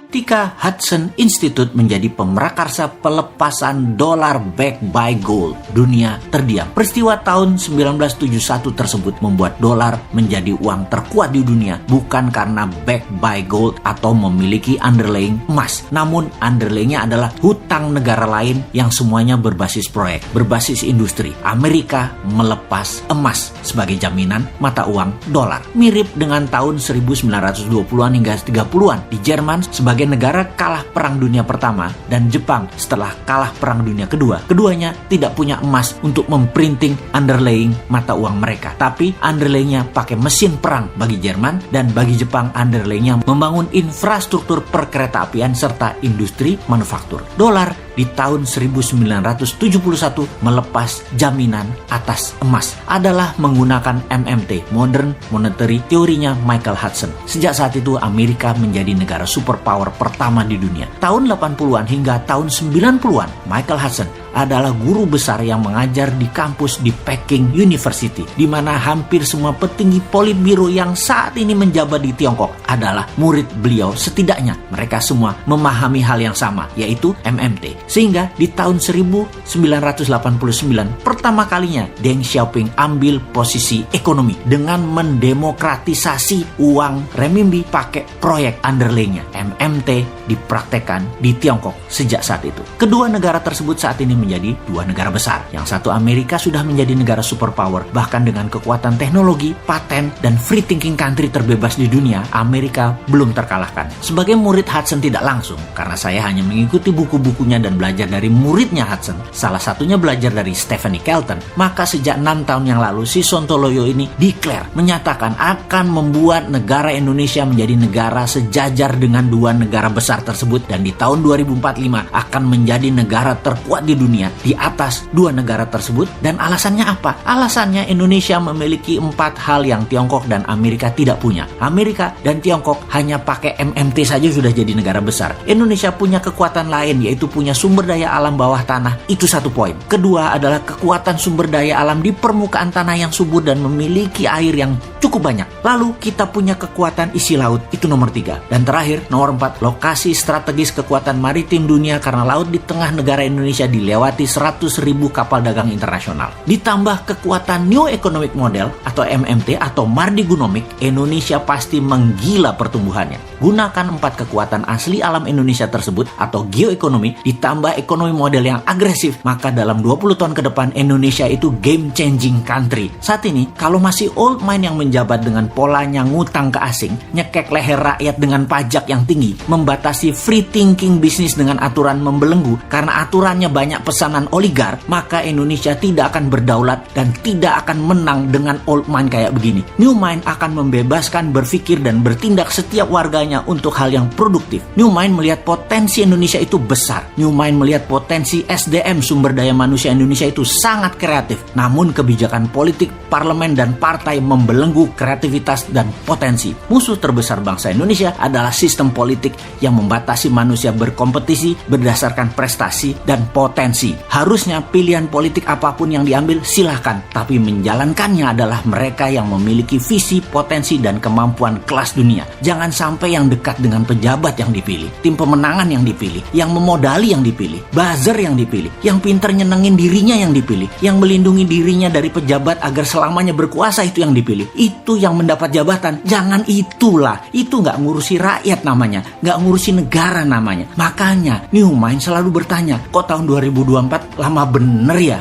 ketika Hudson Institute menjadi pemrakarsa pelepasan dolar backed by gold. Dunia terdiam. Peristiwa tahun 1971 tersebut membuat dolar menjadi uang terkuat di dunia, bukan karena backed by gold atau memiliki underlying emas. Namun underlyingnya adalah hutang negara lain yang semuanya berbasis proyek, berbasis industri. Amerika melepas emas sebagai jaminan mata uang dolar. Mirip dengan tahun 1920-an hingga 30-an di Jerman sebagai negara kalah Perang Dunia Pertama dan Jepang setelah kalah Perang Dunia Kedua. Keduanya tidak punya emas untuk memprinting underlying mata uang mereka. Tapi underlyingnya pakai mesin perang bagi Jerman, dan bagi Jepang underlyingnya membangun infrastruktur perkeretaapian serta industri manufaktur. Dolar di tahun 1971 melepas jaminan atas emas adalah menggunakan MMT, Modern Monetary teorinya Michael Hudson. Sejak saat itu Amerika menjadi negara superpower pertama di dunia. Tahun 80-an hingga tahun 90-an, Michael Hudson adalah guru besar yang mengajar di kampus di Peking University, di mana hampir semua petinggi politbiro yang saat ini menjabat di Tiongkok adalah murid beliau. Setidaknya mereka semua memahami hal yang sama, yaitu MMT. Sehingga di tahun 1989 pertama kalinya Deng Xiaoping ambil posisi ekonomi dengan mendemokratisasi uang renminbi pakai proyek underlyingnya. MMT dipraktekkan di Tiongkok sejak saat itu. Kedua negara tersebut saat ini menjadi dua negara besar. Yang satu, Amerika, sudah menjadi negara superpower, bahkan dengan kekuatan teknologi, paten, dan free thinking country terbebas di dunia. Amerika belum terkalahkan. Sebagai murid Hudson tidak langsung, karena saya hanya mengikuti buku-bukunya dan belajar dari muridnya Hudson, salah satunya belajar dari Stephanie Kelton, maka sejak 6 tahun yang lalu si Sontoloyo ini menyatakan akan membuat negara Indonesia menjadi negara sejajar dengan dua negara besar tersebut, dan di tahun 2045 akan menjadi negara terkuat di dunia di atas dua negara tersebut. Dan alasannya apa? Alasannya Indonesia memiliki 4 hal yang Tiongkok dan Amerika tidak punya. Amerika dan Tiongkok hanya pakai MMT saja sudah jadi negara besar. Indonesia punya kekuatan lain, yaitu punya sumber daya alam bawah tanah. Itu satu poin. Kedua adalah kekuatan sumber daya alam di permukaan tanah yang subur dan memiliki air yang cukup banyak. Lalu kita punya kekuatan isi laut. Itu nomor 3. Dan terakhir, nomor 4, lokasi strategis kekuatan maritim dunia, karena laut di tengah negara Indonesia dilewati 100.000 kapal dagang internasional. Ditambah kekuatan New Economic Model atau MMT atau Mardigonomic, Indonesia pasti menggila pertumbuhannya. Gunakan 4 kekuatan asli alam Indonesia tersebut atau geoekonomi ditambah ekonomi model yang agresif, maka dalam 20 tahun ke depan Indonesia itu game changing country. Saat ini kalau masih old mind yang menjabat dengan polanya ngutang ke asing, nyekek leher rakyat dengan pajak yang tinggi, membatasi free thinking bisnis dengan aturan membelenggu karena aturannya banyak pesanan oligar, maka Indonesia tidak akan berdaulat dan tidak akan menang dengan old mind kayak begini. New mind akan membebaskan berpikir dan bertindak setiap warganya untuk hal yang produktif. New mind melihat potensi Indonesia itu besar. New mind melihat potensi SDM, sumber daya manusia Indonesia itu sangat kreatif. Namun kebijakan politik, parlemen, dan partai membelenggu kreativitas dan potensi. Musuh terbesar bangsa Indonesia adalah sistem politik yang membatasi manusia berkompetisi berdasarkan prestasi dan potensi. Harusnya pilihan politik apapun yang diambil silahkan, tapi menjalankannya adalah mereka yang memiliki visi, potensi, dan kemampuan kelas dunia. Jangan sampai yang dekat dengan pejabat yang dipilih, tim pemenangan yang dipilih, yang memodali yang dipilih, buzzer yang dipilih, yang pintar nyenengin dirinya yang dipilih, yang melindungi dirinya dari pejabat agar selamanya berkuasa itu yang dipilih. Itu yang mendapat jabatan. Jangan itulah. Itu nggak ngurusi rakyat namanya, nggak ngurusi negara namanya. Makanya New Mind selalu bertanya, kok tahun 2024 lama bener ya?